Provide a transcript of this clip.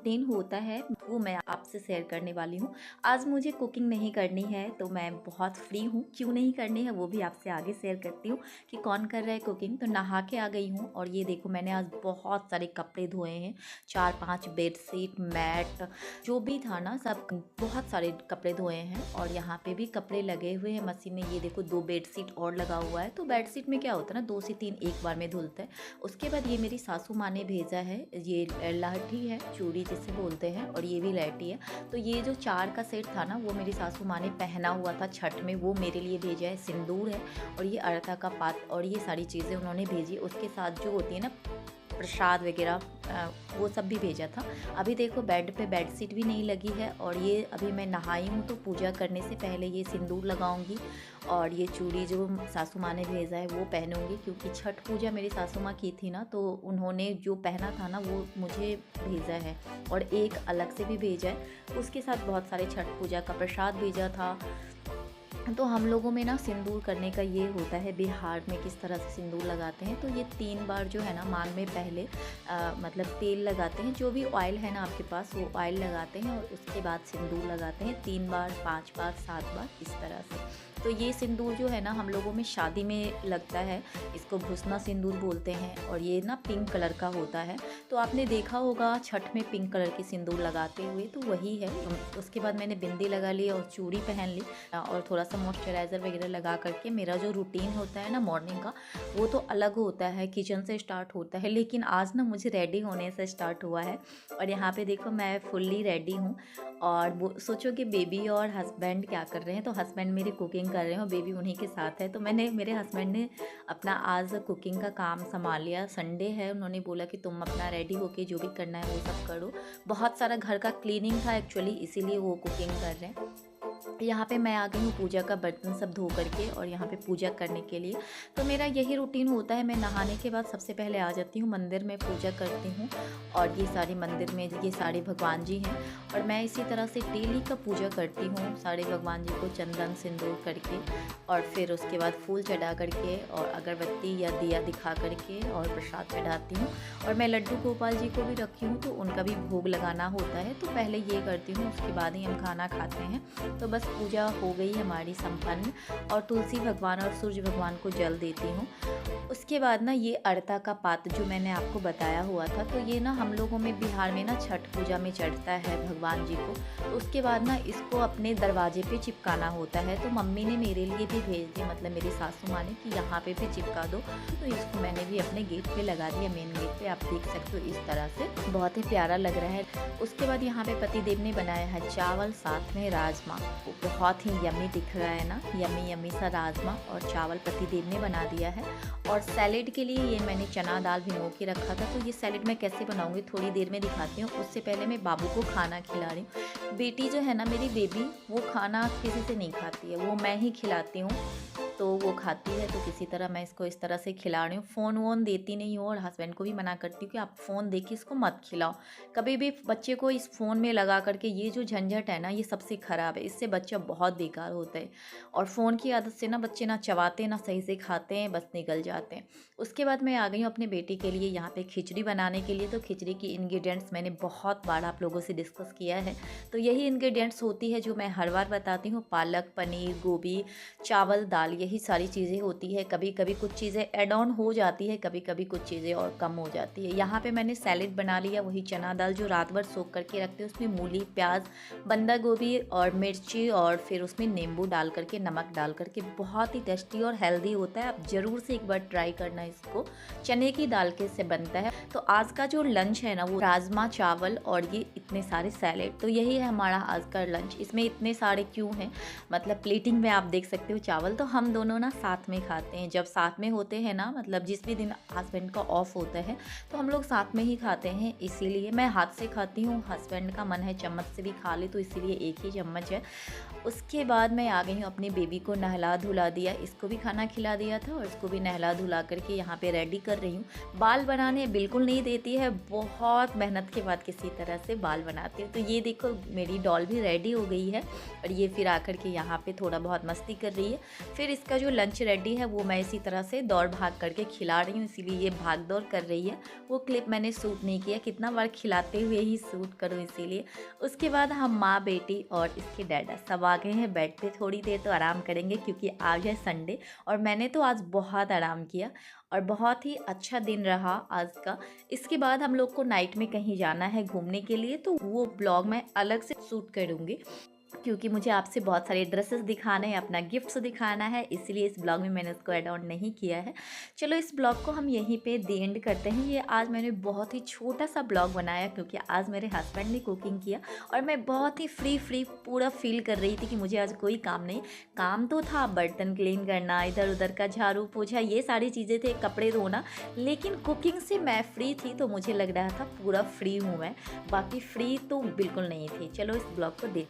Routine होता है वो मैं आपसे शेयर करने वाली हूँ। आज मुझे कुकिंग नहीं करनी है तो मैं बहुत फ्री हूँ, क्यों नहीं करनी है वो भी आपसे आगे शेयर करती हूँ कि कौन कर रहा है कुकिंग। तो नहा के आ गई हूँ और ये देखो मैंने आज बहुत सारे कपड़े धोए हैं, 4-5 बेडशीट, मैट, जो भी था ना सब बहुत सारे कपड़े धोए हैं। और यहाँ पे भी कपड़े लगे हुए हैं मशीन में। ये देखो 2 बेडशीट और लगा हुआ है। तो बेडशीट में क्या होता है ना 2 से 3 एक बार में धुलता है। उसके बाद ये मेरी सासू माँ ने भेजा है, ये लाठी है, चूड़ी जिसे बोलते हैं, और ये भी लहठी है। तो ये जो 4 का सेट था ना वो मेरी सासू माँ ने पहना हुआ था छठ में, वो मेरे लिए भेजा है। सिंदूर है और ये अड़ता का पात और ये सारी चीज़ें उन्होंने भेजी। उसके साथ जो होती है ना प्रसाद वगैरह वो सब भी भेजा था। अभी देखो बेड पे बेडशीट भी नहीं लगी है और ये अभी मैं नहाई हूँ तो पूजा करने से पहले ये सिंदूर लगाऊंगी और ये चूड़ी जो सासू माँ ने भेजा है वो पहनूंगी, क्योंकि छठ पूजा मेरी सासू माँ की थी ना, तो उन्होंने जो पहना था ना वो मुझे भेजा है और एक अलग से भी भेजा है। उसके साथ बहुत सारे छठ पूजा का प्रसाद भेजा था। तो हम लोगों में ना सिंदूर करने का ये होता है, बिहार में किस तरह से सिंदूर लगाते हैं। तो ये 3 बार जो है ना मांग में पहले मतलब तेल लगाते हैं, जो भी ऑयल है ना आपके पास वो ऑयल लगाते हैं और उसके बाद सिंदूर लगाते हैं 3 बार, 5 बार, 7 बार इस तरह से। तो ये सिंदूर जो है ना हम लोगों में शादी में लगता है, इसको भुसना सिंदूर बोलते हैं और ये ना पिंक कलर का होता है। तो आपने देखा होगा छठ में पिंक कलर की सिंदूर लगाते हुए, तो वही है। उसके बाद मैंने बिंदी लगा ली और चूड़ी पहन ली और थोड़ा सा मॉइस्चराइज़र वगैरह लगा करके मेरा जो रूटीन होता है ना मॉर्निंग का वो तो अलग होता है, किचन से स्टार्ट होता है। लेकिन आज ना मुझे रेडी होने से स्टार्ट हुआ है और यहाँ पे देखो मैं फुल्ली रेडी हूँ। और वो सोचो कि बेबी और हस्बैंड क्या कर रहे हैं, तो हस्बैंड मेरे कुकिंग कर रहे हैं और बेबी उन्हीं के साथ है। तो मेरे हस्बैंड ने अपना आज कुकिंग का काम संभाल लिया। संडे है, उन्होंने बोला कि तुम अपना रेडी होके जो भी करना है वो सब करो। बहुत सारा घर का क्लीनिंग था एक्चुअली, इसीलिए वो कुकिंग कर रहे हैं। यहाँ पे मैं आ गई हूँ पूजा का बर्तन सब धो करके और यहाँ पे पूजा करने के लिए। तो मेरा यही रूटीन होता है, मैं नहाने के बाद सबसे पहले आ जाती हूँ मंदिर में, पूजा करती हूँ। और ये सारे मंदिर में ये सारे भगवान जी हैं और मैं इसी तरह से डेली का पूजा करती हूँ सारे भगवान जी को चंदन सिंदूर करके और फिर उसके बाद फूल चढ़ा करके और अगरबत्ती या दिया दिखा करके और प्रसाद चढ़ाती हूँ। और मैं लड्डू गोपाल जी को भी रखी हूँ तो उनका भी भोग लगाना होता है, तो पहले ये करती हूँ, उसके बाद ही हम खाना खाते हैं। तो बस पूजा हो गई हमारी संपन्न और तुलसी भगवान और सूर्य भगवान को जल देती हूँ। उसके बाद ना ये अड़ता का पात जो मैंने आपको बताया हुआ था, तो ये ना हम लोगों में बिहार में ना छठ पूजा में चढ़ता है भगवान जी को। तो उसके बाद ना इसको अपने दरवाजे पे चिपकाना होता है। तो मम्मी ने मेरे लिए भी भेज दी, मतलब मेरी सासू माँ ने, कि यहाँ पे भी चिपका दो। तो इसको मैंने भी अपने गेट पे लगा दिया, मेन गेट पे। आप देख सकते हो इस तरह से, बहुत ही प्यारा लग रहा है। उसके बाद यहाँ पे पतिदेव ने बनाया है चावल साथ में राजमा, बहुत ही यम्मी दिख रहा है ना, यम्मी यम्मी सा राजमा और चावल पतिदेव ने बना दिया है। और सैलेड के लिए ये मैंने चना दाल भिगो के रखा था। तो ये सैलेड मैं कैसे बनाऊंगी थोड़ी देर में दिखाती हूँ। उससे पहले मैं बाबू को खाना खिला रही हूँ। बेटी जो है ना मेरी बेबी, वो खाना किसी से नहीं खाती है, वो मैं ही खिलाती हूँ तो वो खाती है। तो किसी तरह मैं इसको इस तरह से खिला रही हूँ। फ़ोन वोन देती नहीं हूँ और हस्बैंड को भी मना करती हूँ कि आप फ़ोन दे के इसको मत खिलाओ। कभी भी बच्चे को इस फ़ोन में लगा करके, ये जो झंझट है ना ये सबसे ख़राब है, इससे बच्चा बहुत बेकार होता है। और फ़ोन की आदत से ना बच्चे ना चबाते ना सही से खाते हैं, बस निकल जाते हैं। उसके बाद मैं आ गई हूँ अपने बेटे के लिए यहाँ पे खिचड़ी बनाने के लिए। तो खिचड़ी की इंग्रेडिएंट्स मैंने बहुत बार आप लोगों से डिस्कस किया है, तो यही इंग्रेडिएंट्स होती है जो मैं हर बार बताती हूँ। पालक, पनीर, गोभी, चावल, दाल, यही सारी चीज़ें होती है। कभी कभी कुछ चीज़ें ऐड ऑन हो जाती है, कभी कभी कुछ चीज़ें और कम हो जाती है। यहाँ पे मैंने सैलेड बना लिया, वही चना दाल जो रात भर सोख करके रखते हैं, उसमें मूली, प्याज, बंदा गोभी और मिर्ची और फिर उसमें नींबू डाल करके, नमक डाल करके, बहुत ही टेस्टी और हेल्दी होता है। आप ज़रूर से एक बार ट्राई करना इसको। चने की दाल के से बनता है। तो आज का जो लंच है ना वो राजमा चावल और ये इतने सारे सैलेड, तो यही है हमारा आज का लंच। इसमें इतने सारे क्यों हैं, मतलब प्लेटिंग में आप देख सकते हो चावल। तो हम दोनों ना साथ में खाते हैं, जब साथ में होते हैं ना, मतलब जिस भी दिन हस्बैंड का ऑफ होता है तो हम लोग साथ में ही खाते हैं। इसीलिए मैं हाथ से खाती हूँ, हस्बैंड का मन है चम्मच से भी खा ले, तो इसीलिए एक ही चम्मच है। उसके बाद मैं आ गई हूँ, अपनी बेबी को नहला धुला दिया, इसको भी खाना खिला दिया था और इसको भी नहला धुला करके यहाँ पे रेडी कर रही हूँ। बाल बनाने बिल्कुल नहीं देती है, बहुत मेहनत के बाद किसी तरह से बाल बनाती हूँ। तो ये देखो मेरी डॉल भी रेडी हो गई है और ये फिर आकर के यहाँ पे थोड़ा बहुत मस्ती कर रही है। फिर इसका जो लंच रेडी है वो मैं इसी तरह से दौड़ भाग करके खिला रही हूँ, इसीलिए ये भाग दौड़ कर रही है। वो क्लिप मैंने शूट नहीं किया, कितना बार खिलाते हुए ही शूट करूँ इसीलिए। उसके बाद हम माँ बेटी और इसके डैडा सब आ गए हैं बेड पे। थोड़ी देर तो आराम करेंगे क्योंकि आज है संडे और मैंने तो आज बहुत आराम किया और बहुत ही अच्छा दिन रहा आज का। इसके बाद हम लोग को नाइट में कहीं जाना है घूमने के लिए, तो वो ब्लॉग मैं अलग से शूट करूँगी क्योंकि मुझे आपसे बहुत सारे ड्रेसेस दिखाने हैं, अपना गिफ्ट्स दिखाना है, इसलिए इस ब्लॉग में मैंने उसको ऐड ऑन नहीं किया है। चलो इस ब्लॉग को हम यहीं पे दी एंड करते हैं। ये आज मैंने बहुत ही छोटा सा ब्लॉग बनाया क्योंकि आज मेरे हस्बैंड ने कुकिंग किया और मैं बहुत ही फ्री पूरा फील कर रही थी कि मुझे आज कोई काम नहीं। काम तो था बर्तन क्लीन करना, इधर उधर का झाड़ू पोछा, ये सारी चीज़ें थे, कपड़े धोना, लेकिन कुकिंग से मैं फ्री थी तो मुझे लग रहा था पूरा फ्री हूँ मैं। बाकी फ्री तो बिल्कुल नहीं थी। चलो इस ब्लॉग को देख